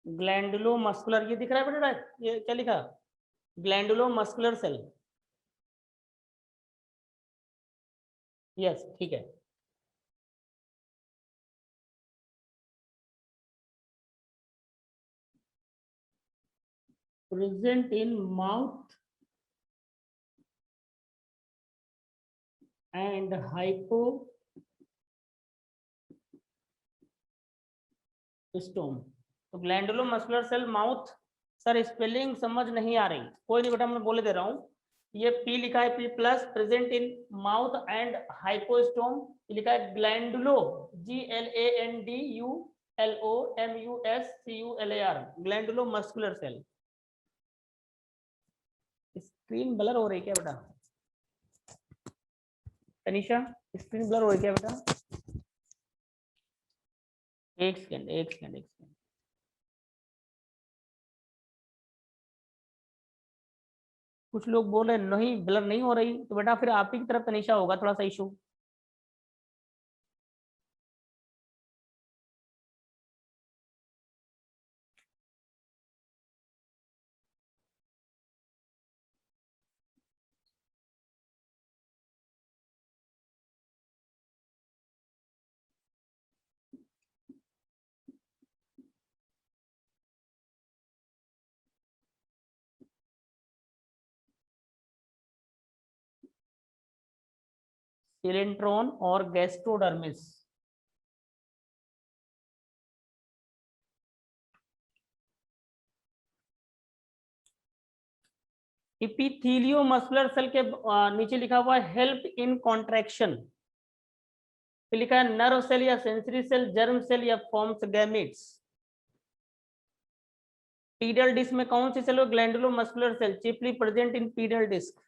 ग्लैंडुलो muscular, ये दिख रहा है बेटा, ये क्या लिखा, ग्लैंडुलो मस्कुलर सेल। यस ठीक है। Present in mouth and hypostome. तो glandulomuscular cell mouth, sir spelling समझ नहीं आ रही, कोई नहीं बेटा, मैं बोले दे रहा हूँ। ये पी लिखा है, P plus, present in mouth and hypostome, लिखा है glandulo, GLANDULOMUSCULAR, glandulomuscular cell. Screen blur हो रही क्या बेटा? तनिषा, स्क्रीन ब्लर हो रही क्या बेटा? एक सेकेंड एक सेकेंड एक सेकेंड। कुछ लोग बोल रहे नहीं ब्लर नहीं हो रही, तो बेटा फिर आप ही की तरफ तनिषा होगा थोड़ा सा इशू। सिलेंट्रॉन और गैस्ट्रोडर्मिस। इपिथीलियो मस्कुलर सेल के नीचे लिखा हुआ है हेल्प इन कॉन्ट्रैक्शन, फिर लिखा है नर्व सेल या सेंसरी सेल, जर्म सेल या फॉर्म्स गैमेट्स। पीडल डिस्क में कौन सी सेल हो? Glandulomuscular cell, chiefly present in pedal disc.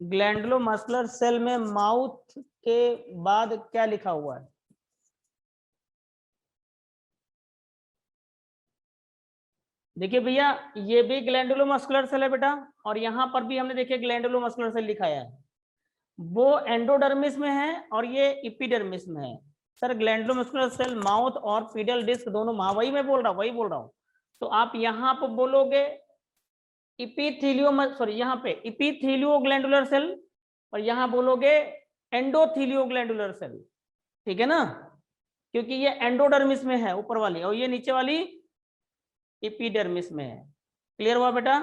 Glandulomuscular cell में माउथ के बाद क्या लिखा हुआ है? देखिए भैया, ये भी ग्लैंडुलो मस्कुलर सेल है बेटा, और यहां पर भी हमने देखिए ग्लैंडुलो मस्कुलर सेल लिखाया है। वो एंडोडर्मिस में है और ये इपिडर्मिस में है। सर ग्लैंडुलो मस्कुलर सेल माउथ और पीडल डिस्क दोनों, वही मैं बोल रहा हूँ, वही बोल रहा हूँ। तो आप यहाँ पर बोलोगे इपिथीलियो, सॉरी यहाँ पे इपिथीलियो ग्लैंडुलर सेल, और यहाँ बोलोगे एंडोथीलियो ग्लैंडुलर सेल, ठीक है ना, क्योंकि ये एंडोडर्मिस में है ऊपर वाली, और ये नीचे वाली इपिडर्मिस में है। क्लियर हुआ बेटा?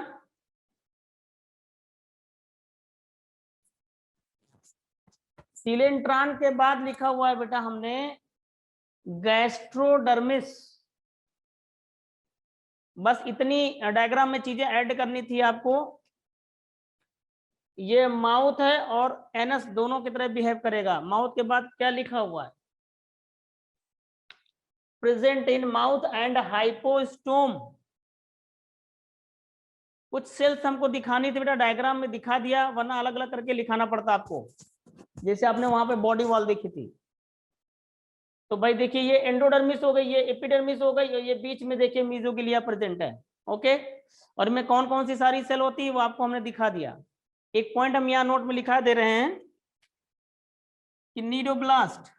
सिलेंट्रॉन के बाद लिखा हुआ है बेटा हमने गैस्ट्रोडर्मिस। बस इतनी डायग्राम में चीजें ऐड करनी थी आपको। ये माउथ है और एनस दोनों की तरह बिहेव करेगा। माउथ के बाद क्या लिखा हुआ है? Present in mouth and hypostome. कुछ सेल्स हमको दिखानी थी बेटा, डायग्राम में दिखा दिया, वरना अलग अलग करके लिखाना पड़ता आपको, जैसे आपने वहां पे बॉडी वॉल देखी थी। तो भाई देखिए, ये एंडोडर्मिस हो गई, ये एपिडर्मिस हो गई, और ये बीच में देखिए मीजोग्लिया प्रेजेंट है। ओके, और में कौन कौन सी सारी सेल होती है वो आपको हमने दिखा दिया। एक पॉइंट हम यहाँ नोट में लिखा दे रहे हैं कि नीडोब्लास्ट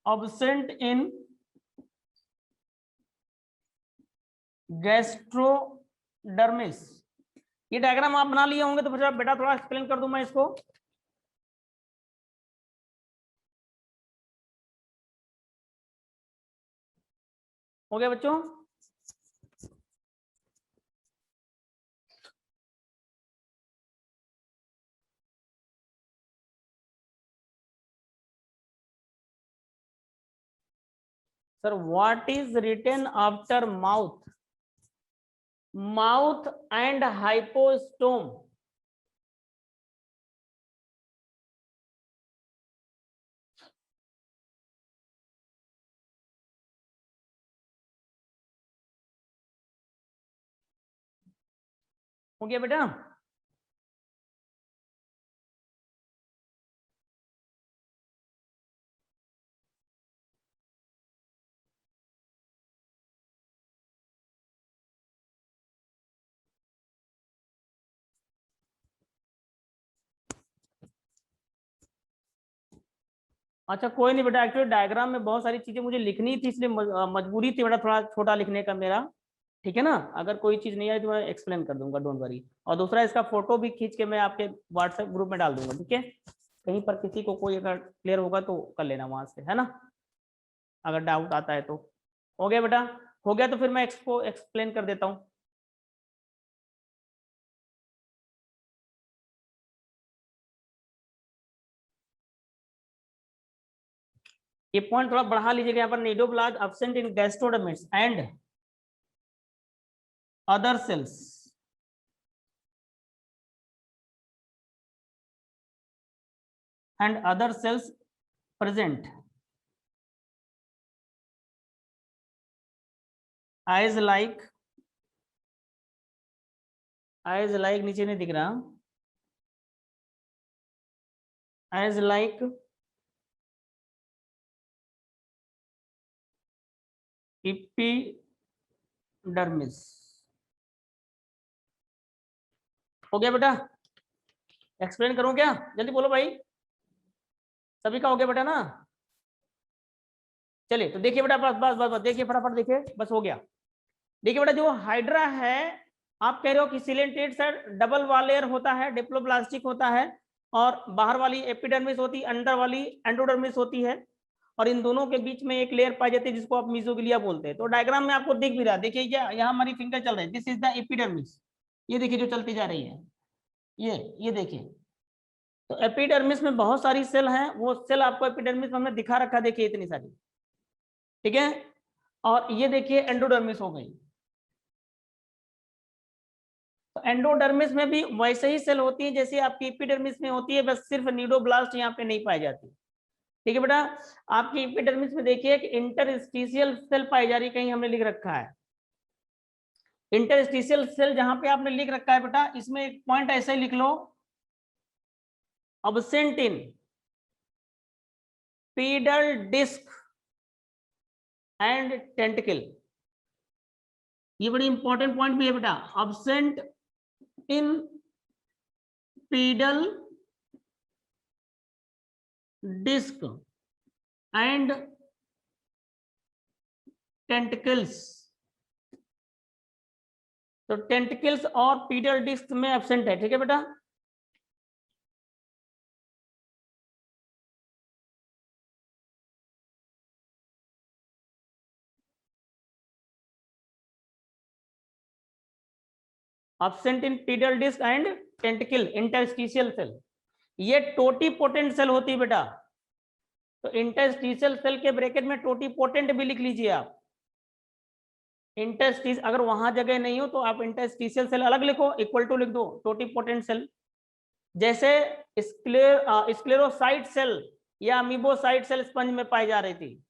absent in गैस्ट्रोडर्मिस। ये डायग्राम आप बना लिए होंगे, तो फिर बेटा थोड़ा एक्सप्लेन कर दूं मैं इसको। हो गया बच्चों? Sir what is written after mouth? Mouth and hypostome. हो गया बेटा? अच्छा कोई नहीं बेटा, एक्चुअली डायग्राम में बहुत सारी चीजें मुझे लिखनी थी, इसलिए मजबूरी थी बेटा थोड़ा छोटा लिखने का मेरा। ठीक है ना, अगर कोई चीज नहीं आई तो मैं एक्सप्लेन कर दूंगा, डोंट वरी। और दूसरा, इसका फोटो भी खींच के मैं आपके व्हाट्सएप ग्रुप में डाल दूंगा, ठीक है। कहीं पर किसी को कोई अगर क्लियर होगा तो कर लेना वहां से, है ना, अगर डाउट आता है तो। हो गया बेटा? हो गया तो फिर मैं एक्सको एक्सप्लेन कर देता हूँ। ये पॉइंट थोड़ा बढ़ा लीजिएगा, यहाँ पर cnidoblast absent in gastrodermis and other sales and other cells present as like नीचे नहीं दिख रहा, as like epidermis। हो गया बेटा? एक्सप्लेन करूं क्या? जल्दी बोलो भाई, सभी का हो गया बेटा ना? चलिए तो देखिए बेटा, बस बस बस बस देखिए फटाफट देखिए, बस हो गया। देखिए बेटा, जो हाइड्रा है, आप कह रहे हो कि सिलेंटेड सर डबल वालेयर होता है, डिप्लोब्लास्टिक होता है, और बाहर वाली एपिडर्मिस होती है, अंदर वाली एंडोडर्मिस होती है, और इन दोनों के बीच में एक लेयर पाई जाती है जिसको आप मीजोग्लिया बोलते हैं। तो डायग्राम में आपको दिख भी रहा है, देखिए यहाँ हमारी फिंगर चल रही है, दिस इज द एपिडर्मिस। ये देखिए जो चलती जा रही है, ये देखिए। तो एपिडर्मिस में बहुत सारी सेल हैं, वो सेल आपको एपिडर्मिस में हमने दिखा रखा, देखिए इतनी सारी, ठीक है। और ये देखिए एंडोडर्मिस हो गई। तो एंडोडर्मिस में भी वैसे ही सेल होती है जैसे आपकी एपिडर्मिस में होती है, बस सिर्फ नीडोब्लास्ट यहाँ पे नहीं पाई जाती। ठीक है बेटा, आपकी एपिडर्मिस में देखिए कि इंटरस्टिशियल सेल पाई जा रही, कहीं हमने लिख रखा है इंटरस्टिशियल सेल, जहां पे आपने लिख रखा है बेटा, इसमें एक पॉइंट ऐसे ही लिख लो, absent in pedal disc and tentacle. ये बड़ी इंपॉर्टेंट पॉइंट भी है बेटा, absent in pedal disc and tentacles. तो टेंटिकल्स और पीडल डिस्क में एब्सेंट है, ठीक है बेटा। Absent in pedal disc and tentacle interstitial cell, ये टोटीपोटेंट सेल होती है बेटा। तो इंटरस्टिशियल सेल के ब्रैकेट में टोटीपोटेंट भी लिख लीजिए आप। इंटरस्टिस अगर वहां जगह नहीं हो तो आप इंटरस्टिशियल सेल अलग लिखो, इक्वल टू लिख दो टोटीपोटेंट सेल। जैसे स्क्लेरोसाइट सेल या अमीबोसाइट सेल स्पंज में पाई जा रही थी।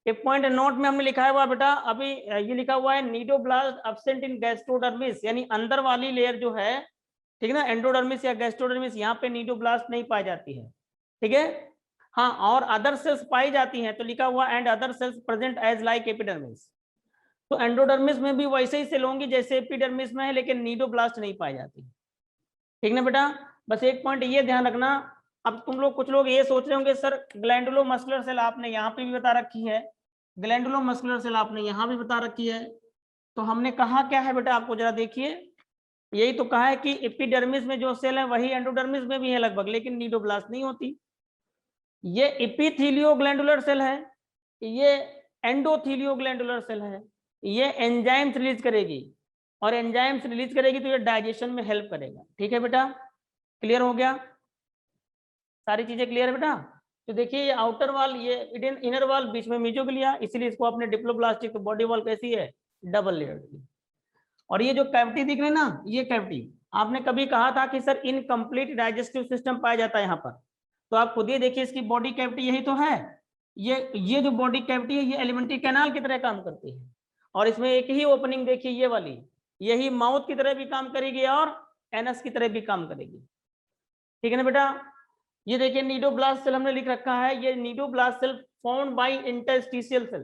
एक पॉइंट नोट में हमने लिखा हुआ बेटा, अभी ये लिखा हुआ है नीडोब्लास्ट एब्सेंट इन गैस्ट्रोडर्मिस, यानी अंदर वाली लेयर जो है, ठीक है ना, एंडोडर्मिस या गैस्ट्रोडर्मिस, यहाँ पे नीडोब्लास्ट नहीं पाई जाती है, ठीक है। हाँ, और अदर सेल्स पाई जाती हैं, तो लिखा हुआ and other cells present as like epidermis. तो एंडोडर्मिस में भी वैसे ही सेल होंगी जैसे एपिडर्मिस में है, लेकिन नीडोब्लास्ट नहीं पाई जाती, ठीक ना बेटा। बस एक पॉइंट ये ध्यान रखना। अब तुम लोग कुछ लोग ये सोच रहे होंगे सर ग्लैंडुलो मस्कुलर सेल आपने यहाँ पे भी बता रखी है, ग्लैंडुलो मस्कुलर सेल आपने यहाँ भी बता रखी है, तो हमने कहा क्या है बेटा, आपको जरा देखिए, यही तो कहा है कि एपिडर्मिस में जो सेल है वही एंडोडर्मिस में भी है लगभग, लेकिन नीडोब्लास्ट नहीं होती। ये एपिथेलियो ग्लैंडुलर सेल है, ये एंडोथेलियो ग्लैंडुलर सेल है, ये एंजाइम्स रिलीज करेगी, और एंजाइम्स रिलीज करेगी तो ये डाइजेशन में हेल्प करेगा, ठीक है बेटा। क्लियर हो गया? सारी चीजें क्लियर है बेटा? तो देखिए ये आउटर वॉल, ये इनर वॉल, बीच में मीजोग्लिया, इसलिए इसको आपने डिप्लोब्लास्टिक, तो बॉडी वॉल कैसी है, डबल लेयर्ड की। और ये जो कैविटी दिख रही है ना, ये कैविटी आपने कभी कहा था कि सर इनकम्प्लीट डाइजेस्टिव सिस्टम पाया जाता है यहाँ पर, तो आप खुद ही देखिए इसकी बॉडी कैविटी यही तो है। ये जो बॉडी कैविटी है ये एलिमेंट्री कैनाल की तरह काम करती है, और इसमें एक ही ओपनिंग देखिए ये वाली, यही माउथ की तरह भी काम करेगी और एनस की तरह भी काम करेगी, ठीक है ना बेटा। ये देखिए नीडोब्लास्ट सेल हमने लिख रखा है, ये cnidoblast cell found by interstitial cell.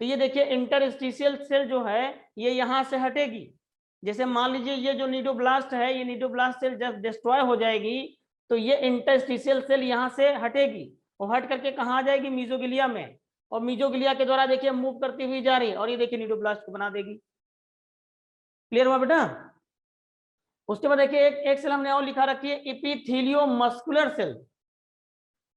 तो ये देखिए इंटरस्टिशियल सेल जो है ये यहाँ से हटेगी, जैसे मान लीजिए ये जो नीडोब्लास्ट है, ये नीडोब्लास्ट सेल जब डिस्ट्रॉय हो जाएगी तो ये इंटरस्टिशियल सेल यहाँ से हटेगी और हट करके कहाँ आ जाएगी, मीजोगिलिया में, और मीजोगिलिया के द्वारा देखिए मूव करती हुई जा रही है और ये देखिए न्यूक्लियोब्लास्ट को बना देगी। क्लियर हुआ बेटा? उसके बाद देखिए एक सेल हमने और लिखा रखी है इपिथेलियो मस्कुलर सेल।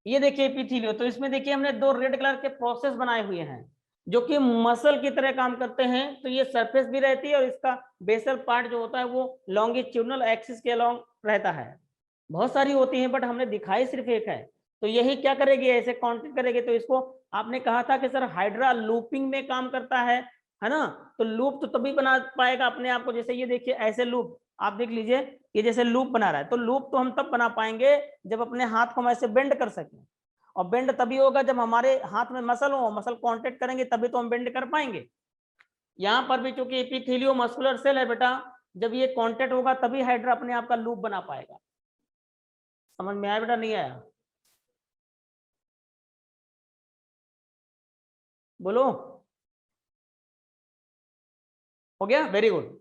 ये देखिए इपिथेलियो, तो इसमें देखिए हमने दो रेड कलर के प्रोसेस बनाए हुए हैं जो कि मसल की तरह काम करते हैं। तो ये सरफेस भी रहती है और इसका बेसल पार्ट जो होता है वो लॉन्गिट्यूडनल एक्सिस के अलॉन्ग रहता है। बहुत सारी होती हैं बट हमने दिखाई सिर्फ एक है। तो यही क्या करेगी, ऐसे कांटेक्ट करेगी। तो इसको आपने कहा था कि सर हाइड्रा लूपिंग में काम करता है ना? तो लूप तो तभी बना पाएगा अपने आप को, जैसे ये देखिए ऐसे लूप आप देख लीजिए, ये जैसे लूप बना रहा है। तो लूप तो हम तब बना पाएंगे जब अपने हाथ को हम ऐसे बेंड कर सकें, और बेंड तभी होगा जब हमारे हाथ में मसल हो, मसल कांटेक्ट करेंगे तभी तो हम बेंड कर पाएंगे। यहाँ पर भी चूंकि एपिथेलियो मस्कुलर सेल है बेटा, जब ये कांटेक्ट होगा तभी हाइड्रा अपने आप का लूप बना पाएगा। समझ में आया बेटा, नहीं आया? बोलो, हो गया? Very good.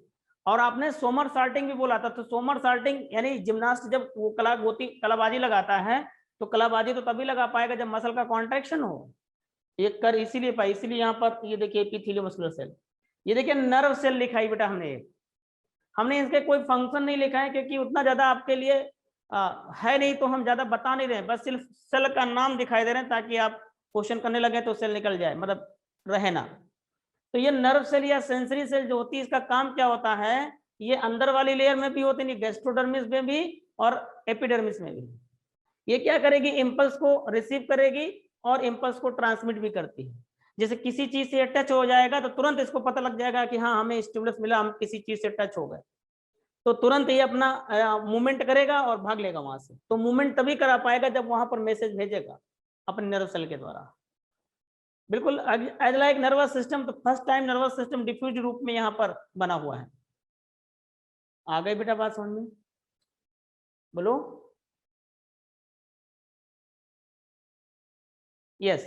और आपने सोमर साल्टिंग भी बोला था, तो सोमर साल्टिंग यानी जिम्नास्ट जब वो कलाबाजी लगाता है, तो कलाबाजी तो तभी लगा पाएगा जब मसल का कॉन्ट्रैक्शन हो। एक कर इसीलिए पाई, इसीलिए यहाँ पर ये देखिए एपिथेलियो मस्कुलर सेल। ये देखिए नर्व सेल लिखाई बेटा हमने इसके कोई फंक्शन नहीं लिखा है क्योंकि उतना ज्यादा आपके लिए है नहीं, तो हम ज्यादा बता नहीं रहे, बस सिर्फ सेल का नाम दिखाई दे रहे हैं ताकि आप क्वेश्चन करने लगे तो सेल निकल जाए, मतलब रहे ना। तो ये नर्व सेल या सेंसरी सेल जो होती है, इसका काम क्या होता है, ये अंदर वाली लेयर में भी होती है, गैस्ट्रोडर्मिस में भी और एपिडर्मिस में भी। ये क्या करेगी, इम्पल्स को रिसीव करेगी और इम्पल्स को ट्रांसमिट भी करती है। जैसे किसी चीज से टच हो जाएगा तो तुरंत इसको पता लग जाएगा कि हाँ हमें स्टिमुलस मिला, हम किसी चीज से टच हो गए, तो तुरंत ये अपना मूवमेंट करेगा और भाग लेगा वहां से। तो मूवमेंट तभी करा पाएगा जब वहां पर मैसेज भेजेगा अपने नर्व सेल के द्वारा। बिल्कुल एज लाइक नर्वस सिस्टम, तो first time nervous system diffuse रूप में यहाँ पर बना हुआ है। आ गई बेटा बात समझ में? बोलो। यस।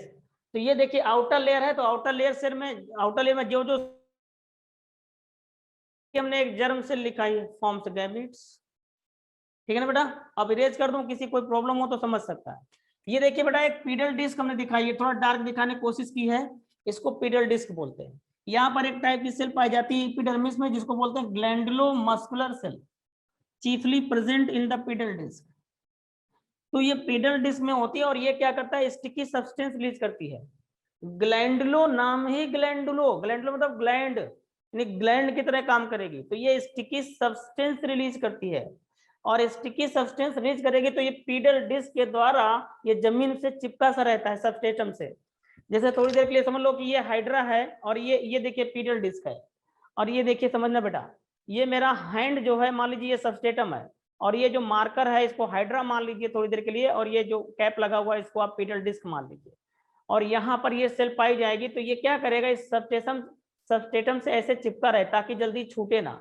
तो ये देखिए आउटर लेयर है, तो आउटर लेयर सेल में, आउटर लेयर में जो जो हमने एक जर्म सेल लिखा है, फॉर्म्स गैमेट्स। ठीक है ना बेटा? अब इरेज कर दूं, किसी कोई प्रॉब्लम हो तो समझ सकता है। ये देखिए बेटा एक पीडल डिस्क हमने दिखाई है, थोड़ा डार्क दिखाने की कोशिश की है, इसको पीडल डिस्क बोलते हैं। यहाँ पर एक टाइप की सेल पाई जाती है एपिडर्मिस में जिसको बोलते हैं glandulomuscular cell, chiefly present in the pedal disc. तो ये पीडल डिस्क में होती है और ये क्या करता है, स्टिकी सब्सटेंस रिलीज करती है। ग्लैंडुलो नाम ही ग्लैंडुलो, ग्लैंडुलो मतलब ग्लैंड, यानी ग्लैंड की तरह काम करेगी। तो ये स्टिकी सब्सटेंस रिलीज करती है, और स्टिकी सब्सटेंस रिलीज करेगी तो ये पीडल डिस्क के द्वारा ये जमीन से चिपका सा रहता है सबस्ट्रेटम से। जैसे थोड़ी देर के लिए समझ लो कि ये हाइड्रा है और ये देखिए पीडल डिस्क है, और ये देखिए समझना बेटा, ये मेरा हैंड जो है मान लीजिए ये सबस्ट्रेटम है, और ये जो मार्कर है इसको हाइड्रा मान लीजिए थोड़ी देर के लिए, और ये जो कैप लगा हुआ है इसको आप पीडल डिस्क मान लीजिए, और यहाँ पर ये सेल पाई जाएगी। तो ये क्या करेगा, इस सबस्ट्रेटम से ऐसे चिपका रहे ताकि जल्दी छूटे ना।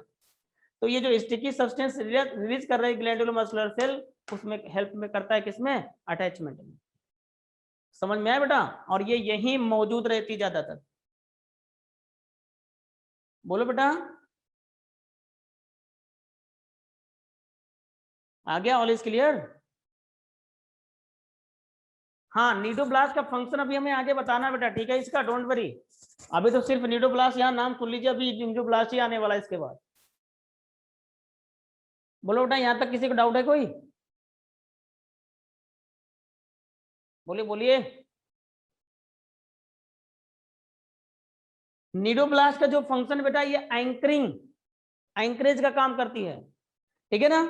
तो ये जो स्टिकी सब्सटेंस रिलीज कर रही है ग्लैंडुलोमस्कुलर सेल, उसमें हेल्प में करता है, किसमें, अटैचमेंट में। समझ में आया बेटा? और ये यही मौजूद रहती ज्यादातर। बोलो बेटा, आ गया? All is clear? हाँ, नीडोब्लास्ट का फंक्शन अभी हमें आगे बताना बेटा, ठीक है इसका, डोंट वरी। अभी तो सिर्फ नीडोब्लास्ट, यहाँ नाम सुन लीजिए, अभी नीडोब्लास्ट ही आने वाला है इसके बाद। बोलो बेटा, यहाँ तक किसी को डाउट है कोई? बोलिए बोलिए। नीडोब्लास्ट का जो फंक्शन बेटा, ये एंकरिंग, एंकरेज का काम करती है, ठीक है ना?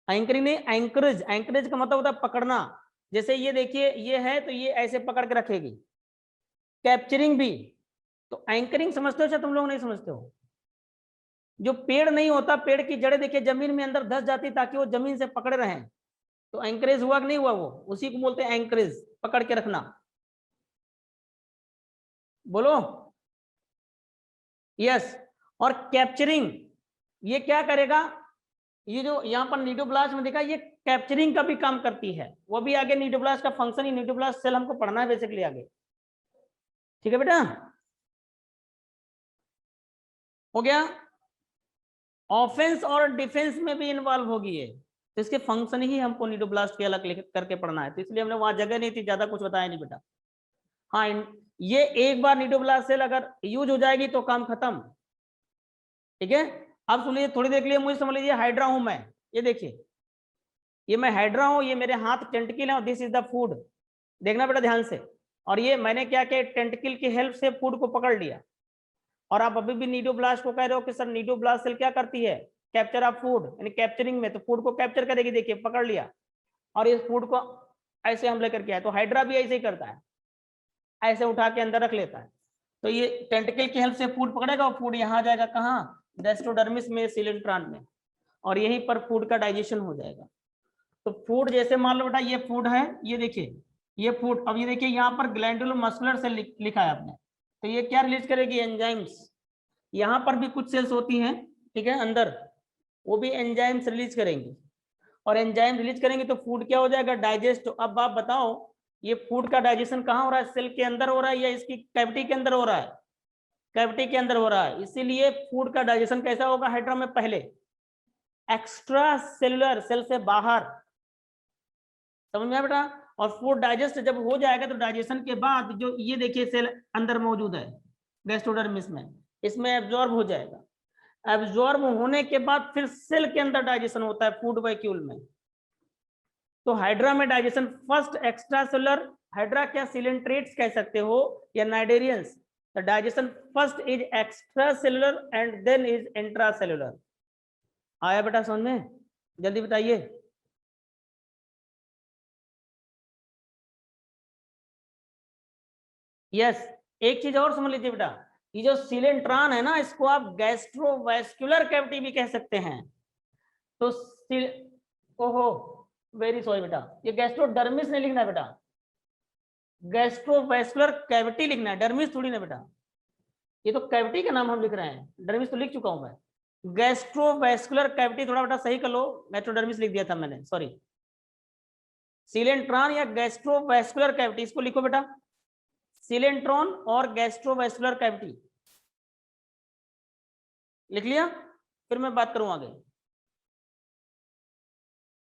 एंकरिंग नहीं, एंकरेज, एंकरेज का मतलब होता है पकड़ना। जैसे ये देखिए ये है तो ये ऐसे पकड़ के रखेगी। कैप्चरिंग भी, तो एंकरिंग समझते हो या तुम लोग नहीं समझते हो? जो पेड़ नहीं होता, पेड़ की जड़ें देखिए जमीन में अंदर धस जाती ताकि वो जमीन से पकड़े रहें, तो एंकरेज हुआ कि नहीं हुआ, वो उसी को बोलते हैं एंकरेज, पकड़ के रखना। बोलो। यस। और कैप्चरिंग, ये क्या करेगा, ये जो यहाँ पर नीडोब्लास्ट में देखा, ये कैप्चरिंग का भी काम करती है। वो भी आगे नीडोब्लास्ट का फंक्शन ही, नीडोब्लास्ट सेल हमको पढ़ना है बेसिकली आगे, ठीक है बेटा? हो गया? ऑफेंस और डिफेंस में भी इन्वॉल्व होगी ये। तो इसके फंक्शन ही हमको नीडोब्लास्ट के अलग करके पढ़ना है, तो इसलिए हमने वहां जगह नहीं थी, ज्यादा कुछ बताया नहीं बेटा। हाँ, ये एक बार नीडोब्लास्ट सेल अगर यूज हो जाएगी तो काम खत्म, ठीक है। अब सुन लीजिए, थोड़ी देर के लिए मुझे समझ लीजिए हाइड्रा हूं मैं, ये देखिए, ये मैं हाइड्रा हूं, ये मेरे हाथ टेंटकिल है और दिस इज द फूड, देखना बेटा ध्यान से। और ये मैंने क्या किया, टेंटकिल की हेल्प से फूड को पकड़ लिया। और आप अभी भी नीडोब्लास्ट को कह रहे हो कि सर नीडोब्लास्ट सेल क्या करती है, कैप्चर ऑफ फूड, यानी कैप्चरिंग में, तो फूड को कैप्चर करेगी, देखिए पकड़ लिया और इस फूड को ऐसे हम लेकर के आए। तो हाइड्रा भी ऐसे ही करता है, ऐसे उठा के अंदर रख लेता है। तो ये टेंटिकल की हेल्प से फूड पकड़ेगा और फूड यहाँ जाएगा कहाँ, गैस्ट्रोडर्मिस में, सिलेंट्रॉन में, और यहीं पर फूड का डाइजेशन हो जाएगा। तो फूड जैसे मान लो बेटा ये फूड है, ये देखिए ये फूड, अब ये देखिए यहाँ पर ग्लैंडुलो मस्कुलर सेल लिखा है आपने, तो ये क्या रिलीज करेगी, एंजाइम्स। यहाँ पर भी कुछ सेल्स होती हैं, ठीक है, अंदर, वो भी एंजाइम्स रिलीज करेंगी, और एंजाइम रिलीज करेंगे तो फूड क्या हो जाएगा, डाइजेस्ट। अब आप बताओ ये फूड का डाइजेशन कहाँ हो रहा है, सेल के अंदर हो रहा है या इसकी कैविटी के अंदर हो रहा है, कैविटी के अंदर हो रहा है। इसीलिए फूड का डाइजेशन कैसा होगा हाइड्रा में, पहले एक्स्ट्रा सेलुलर, सेल से बाहर, समझ में आया बेटा। और फूड डाइजेस्ट जब हो जाएगा तो डाइजेशन के बाद जो ये देखिए सेल अंदर मौजूद है गैस्ट्रोडर्मिस में, इसमें एब्जॉर्ब हो जाएगा। एब्जॉर्ब होने के बाद फिर सेल के अंदर डाइजेशन होता है फूड वैक्यूल में। तो हाइड्रा में digestion first extracellular, hydra क्या सिलेंट्रेट्स कह सकते हो या cnidarians, the digestion first is extracellular and then is intracellular. आया बेटा समझ में, जल्दी बताइए। यस, एक चीज और समझ लीजिए बेटा, ये जो सिलेंट्रॉन है ना, इसको आप गैस्ट्रोवैस्कुलर कैविटी भी कह सकते हैं। तो ओहो वेरी सॉरी बेटा, ये गैस्ट्रोडर्मिस नहीं लिखना बेटा, गैस्ट्रोवैस्कुलर कैविटी लिखना है, डर्मिस थोड़ी ना बेटा। ये तो कैविटी का नाम हम लिख रहे हैं, डर्मिस तो लिख चुका हूं मैं। गैस्ट्रोवैस्कुलर कैविटी थोड़ा बेटा सही कर लो, गैस्ट्रोडर्मिस लिख दिया था मैंने, सॉरी। सिलेंट्रॉन या गैस्ट्रोवैस्कुलर कैविटी, इसको लिखो बेटा, सिलेंट्रॉन और गैस्ट्रोवैस्कुलर कैविटी लिख लिया, फिर मैं बात करूं आगे।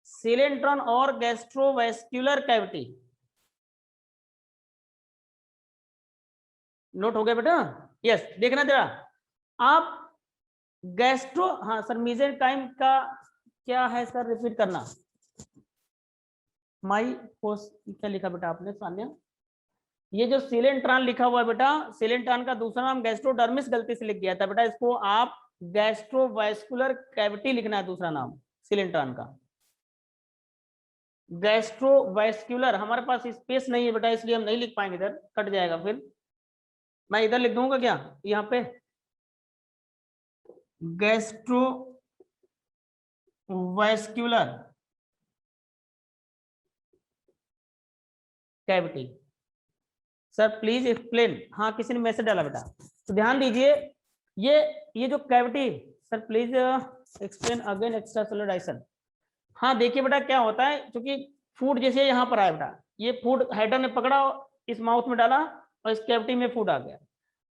सिलेंट्रॉन और गैस्ट्रोवैस्कुलर कैविटी नोट हो गया बेटा। यस, देखना जरा आप गैस्ट्रो, हाँ सर मीजर टाइम का क्या है सर, रिपीट करना। माई पोस्ट क्या लिखा बेटा आपने सान्या, ये जो सिलेंट्रॉन लिखा हुआ है बेटा, सिलेंट्रॉन का दूसरा नाम गैस्ट्रोडर्मिस गलती से लिख दिया था बेटा, इसको आप गैस्ट्रोवैस्कुलर कैविटी लिखना है दूसरा नाम सिलेंट्रॉन का। गैस्ट्रोवैस्कुलर हमारे पास स्पेस नहीं है बेटा, इसलिए हम नहीं लिख पाएंगे, इधर कट जाएगा, फिर मैं इधर लिख दूंगा क्या यहाँ पे, gastrovascular cavity. Sir please explain, हाँ किसी ने मैसेज डाला बेटा, तो ध्यान दीजिए, ये जो cavity, sir please explain again extra cellular digestion. हाँ देखिए बेटा क्या होता है, क्योंकि फूड जैसे यहाँ पर आया बेटा, ये फूड हाइड्रा ने पकड़ा, इस माउथ में डाला और इस कैविटी में फूड आ गया,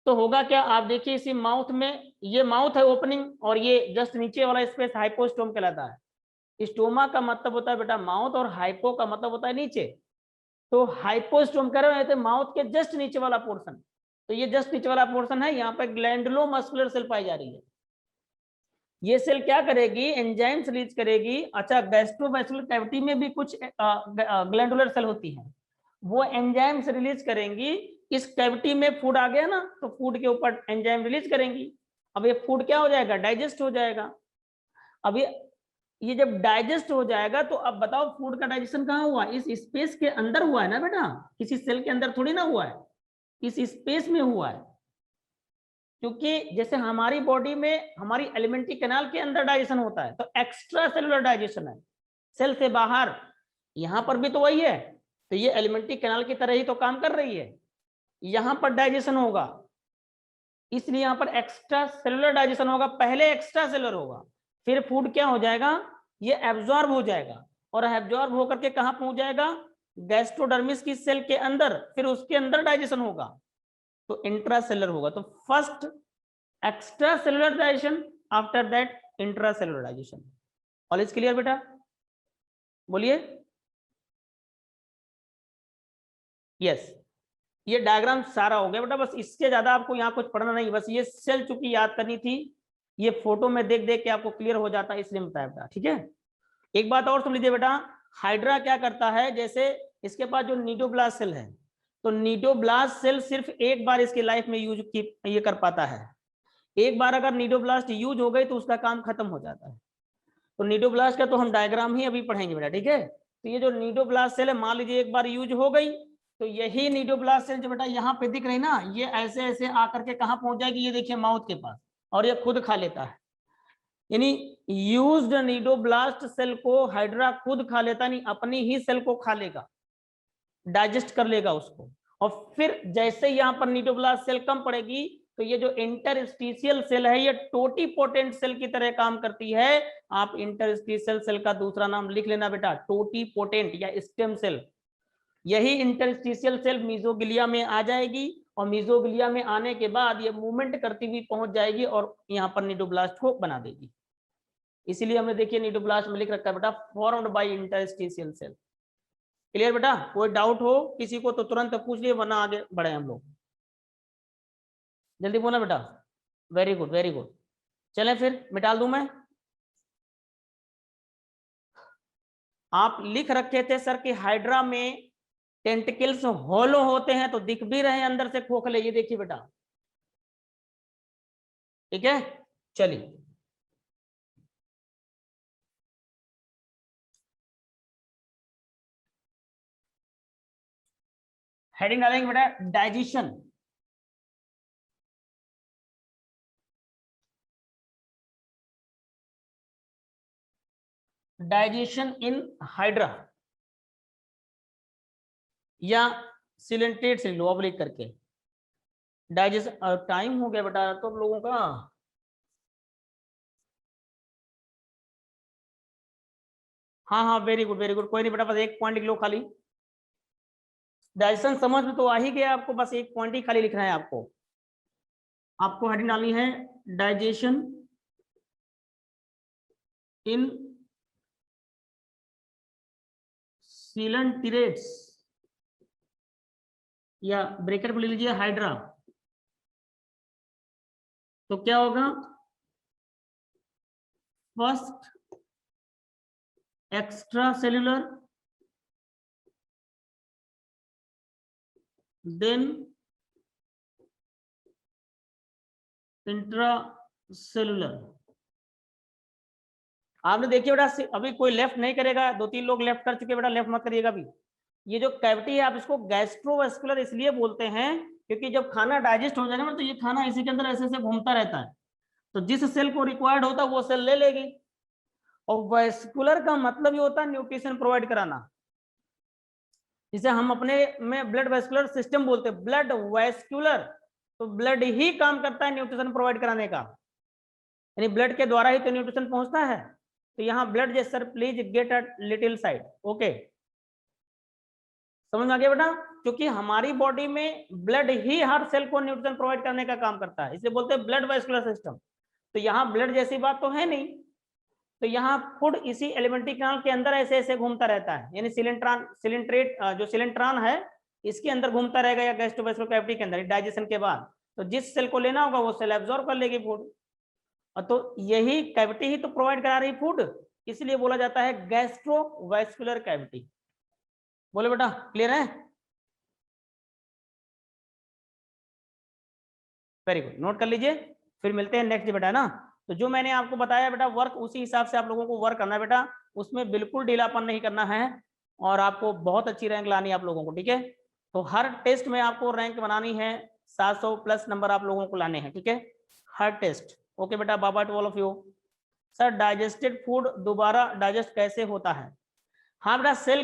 तो होगा क्या, आप देखिए इसी माउथ में, ये माउथ है ओपनिंग, और ये जस्ट नीचे वाला स्पेस हाइपोस्टोम कहलाता है। स्टोमा का मतलब होता है बेटा माउथ, और हाइपो का मतलब होता है नीचे। तो हाइपोस्टोम कर रहे हैं माउथ के जस्ट नीचे वाला पोर्शन, तो ये जस्ट नीचे वाला पोर्शन है, यहाँ पर ग्लैंडुलो मस्कुलर सेल पाई जा रही है। ये सेल क्या करेगी, एंजाइम्स रिलीज करेगी। अच्छा, गैस्ट्रोवैस्कुलर कैविटी में भी कुछ ग्लैंडुलर सेल होती हैं, वो एंजाइम्स रिलीज करेंगी। इस कैविटी में फूड आ गया ना, तो फूड के ऊपर एंजाइम रिलीज करेंगी। अब ये फूड क्या हो जाएगा, डाइजेस्ट हो जाएगा। अब ये जब डाइजेस्ट हो जाएगा तो अब बताओ फूड का डाइजेशन कहाँ हुआ, इस स्पेस के अंदर हुआ है ना बेटा, किसी सेल के अंदर थोड़ी ना हुआ है, इस स्पेस में हुआ है। क्योंकि जैसे हमारी बॉडी में हमारी एलिमेंट्री कैनाल के अंदर डाइजेशन होता है, तो एक्स्ट्रा सेलुलर डाइजेशन है, सेल से बाहर। यहां पर भी तो वही है, तो ये एलिमेंट्री कैनाल की तरह ही तो काम कर रही है। यहां पर डाइजेशन होगा, इसलिए यहां पर एक्स्ट्रा सेलुलर डाइजेशन होगा, पहले एक्स्ट्रा सेलुलर होगा, फिर फूड क्या हो जाएगा, ये एब्जॉर्ब हो जाएगा, और एब्जॉर्ब होकर के कहां पहुंच जाएगा, गैस्ट्रोडर्मिस की सेल के अंदर, फिर उसके अंदर डाइजेशन होगा, तो इंट्रा सेलुलर होगा। तो first extra cellular digestion, after that intra cellular digestion. All is clear बेटा। बोलिए। यस, ये डायग्राम सारा हो गया बेटा, बस इससे ज्यादा आपको यहाँ कुछ पढ़ना नहीं, बस ये सेल चुकी याद करनी थी, ये फोटो में देख देख के आपको क्लियर हो जाता है, इसलिए बताया बेटा, ठीक है। एक बात और सुन लीजिए बेटा, हाइड्रा क्या करता है, जैसे इसके पास जो नीडोब्लास्ट सेल है, तो नीडोब्लास्ट सेल सिर्फ एक बार इसकी लाइफ में यूज की ये कर पाता है। एक बार अगर नीडोब्लास्ट यूज हो गई तो उसका काम खत्म हो जाता है। तो नीडोब्लास्ट का तो हम डायग्राम ही अभी पढ़ेंगे बेटा, ठीक है। तो ये जो नीडोब्लास्ट सेल है, मान लीजिए एक बार यूज हो गई, तो यही नीडोब्लास्ट सेल जो बेटा यहाँ पे दिख रही ना, ये ऐसे ऐसे आकर के कहाँ पहुंच जाएगी, ये देखिए माउथ के पास, और ये खुद खा लेता है। यानी यूज्ड नीडोब्लास्ट सेल को हाइड्रा खुद खा लेता, नहीं अपनी ही सेल को खा लेगा, डाइजेस्ट कर लेगा उसको। और फिर जैसे यहाँ पर नीडोब्लास्ट सेल कम पड़ेगी, तो ये जो इंटरस्टिशियल सेल है, ये टोटीपोटेंट सेल की तरह काम करती है। आप इंटरस्टिशियल सेल का दूसरा नाम लिख लेना बेटा, टोटीपोटेंट या स्टेम सेल। यही इंटरस्टिशियल सेल मीजोग्लिया में आ जाएगी, और मीजोग्लिया में आने के बाद ये मूवमेंट करती हुई पहुंच जाएगी और यहाँ पर नीडोब्लास्ट को बना देगी। इसीलिए हमने देखिए नीडोब्लास्ट में लिख रखा है बेटा, formed by interstitial cell. Clear बेटा? कोई डाउट हो किसी को तो तुरंत पूछ लिए, वरना आगे बढ़े हम लोग। जल्दी बोला बेटा। Very good very good. चलें फिर, मिटा दूं मैं। आप लिख रखे थे सर कि हाइड्रा में टेंटिकल्स होलो होते हैं, तो दिख भी रहे हैं अंदर से खोखले, ये देखिए बेटा, ठीक है। चलिए, हेडिंग डालेंगे बेटा, डाइजेशन। डाइजेशन इन हाइड्रा, या सिलेंटेड से लो ऑब्लिक करके डाइजेशन। टाइम हो गया बेटा तो लोगों का। हाँ हाँ, वेरी गुड वेरी गुड, कोई नहीं बेटा, बस एक पॉइंट लिख लो खाली। डाइजेशन समझ में तो आ ही गया आपको, बस एक पॉइंट ही खाली लिखना है आपको। आपको हेडिंग डालनी है, डाइजेशन इन सीलेंटिरेट्स, या ब्रैकेट में ले लीजिए हाइड्रा। तो क्या होगा, first extracellular, then intracellular. आपने देखिए बेटा, अभी कोई लेफ्ट नहीं करेगा, दो तीन लोग लेफ्ट कर चुके बेटा, लेफ्ट मत करिएगा अभी। ये जो कैविटी है, आप इसको गैस्ट्रोवेस्कुलर इसलिए बोलते हैं क्योंकि जब खाना डाइजेस्ट हो जाएगा ना, तो ये खाना इसी के अंदर ऐसे ऐसे घूमता रहता है, तो जिस सेल को रिक्वायर्ड होता है वो सेल ले लेगी। और वेस्कुलर का मतलब ये होता है न्यूट्रिशन प्रोवाइड कराना, जिसे हम अपने में ब्लड वेस्कुलर सिस्टम बोलते हैं, ब्लड वेस्कुलर। तो ब्लड ही काम करता है न्यूट्रिशन प्रोवाइड कराने का, यानी ब्लड के द्वारा ही तो न्यूट्रिशन पहुंचता है। तो यहाँ blood J sir please get a little side, okay, समझ में आ गया बेटा? क्योंकि हमारी बॉडी में ब्लड ही हर सेल को न्यूट्रिशन प्रोवाइड करने का काम करता है, इसलिए बोलते हैं ब्लड वेस्कुलर सिस्टम। तो यहाँ ब्लड जैसी बात तो है नहीं, तो यहाँ फूड इसी एलिमेंट्री कैनाल के अंदर ऐसे ऐसे घूमता रहता है, यानी सिलेंट्रेट जो सिलेंट्रॉन है इसके अंदर घूमता रहेगा, या गैस्ट्रोवेस्कुलर कैविटी के अंदर डाइजेशन के बाद। तो जिस सेल को लेना होगा वो सेल एब्जॉर्ब कर लेगी फूड, और तो यही कैविटी ही तो प्रोवाइड करा रही फूड, इसलिए बोला जाता है गैस्ट्रोवेस्कुलर कैविटी। बोले बेटा, क्लियर है? वेरी गुड, नोट कर लीजिए, फिर मिलते हैं नेक्स्ट बेटा ना। तो जो मैंने आपको बताया बेटा वर्क, उसी हिसाब से आप लोगों को वर्क करना है बेटा, उसमें बिल्कुल ढीलापन नहीं करना है, और आपको बहुत अच्छी रैंक लानी है आप लोगों को, ठीक है। तो हर टेस्ट में आपको रैंक बनानी है, 700 प्लस नंबर आप लोगों को लाने हैं, ठीक है, हर टेस्ट। ओके बेटा, bye bye to all of you. Sir digested food दोबारा डाइजेस्ट कैसे होता है? हाँ बेटा, सेल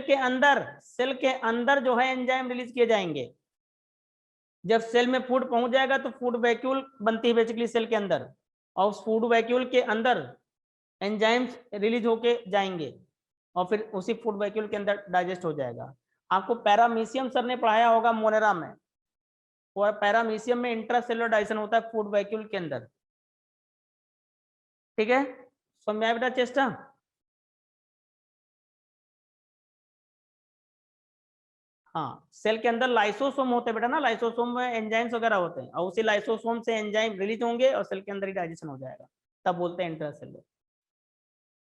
के अंदर जो है एंजाइम रिलीज किए जाएंगे। जब सेल में फूड पहुंच जाएगा तो फूड वैक्यूल बनती है बेसिकली सेल के अंदर, और उस फूड वैक्यूल के अंदर एंजाइम्स रिलीज होके जाएंगे, और फिर उसी फूड वैक्यूल के अंदर डाइजेस्ट हो जाएगा। आपको पैरामीशियम सर ने पढ़ाया होगा मोनेरा में, और पैरामीशियम में इंट्रासेलुलर डाइजेशन होता है फूड वैक्यूल के अंदर, ठीक है। समझ में आया बेटा चेष्टा? हाँ, सेल के अंदर लाइसोसोम होते हैं बेटा ना, लाइसोसोम में एंजाइम्स वगैरह होते हैं, और उसी लाइसोसोम से एंजाइम रिलीज होंगे और सेल के अंदर ही डाइजेशन हो जाएगा, तब बोलते हैं इंट्रासेलुलर।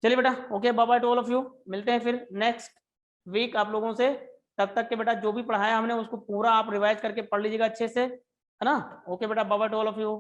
चलिए बेटा, okay, bye bye to all of you, मिलते हैं फिर नेक्स्ट वीक आप लोगों से। तब तक के बेटा जो भी पढ़ाया हमने उसको पूरा आप रिवाइज करके पढ़ लीजिएगा अच्छे से, है ना। ओके बेटा, bye bye to all of you.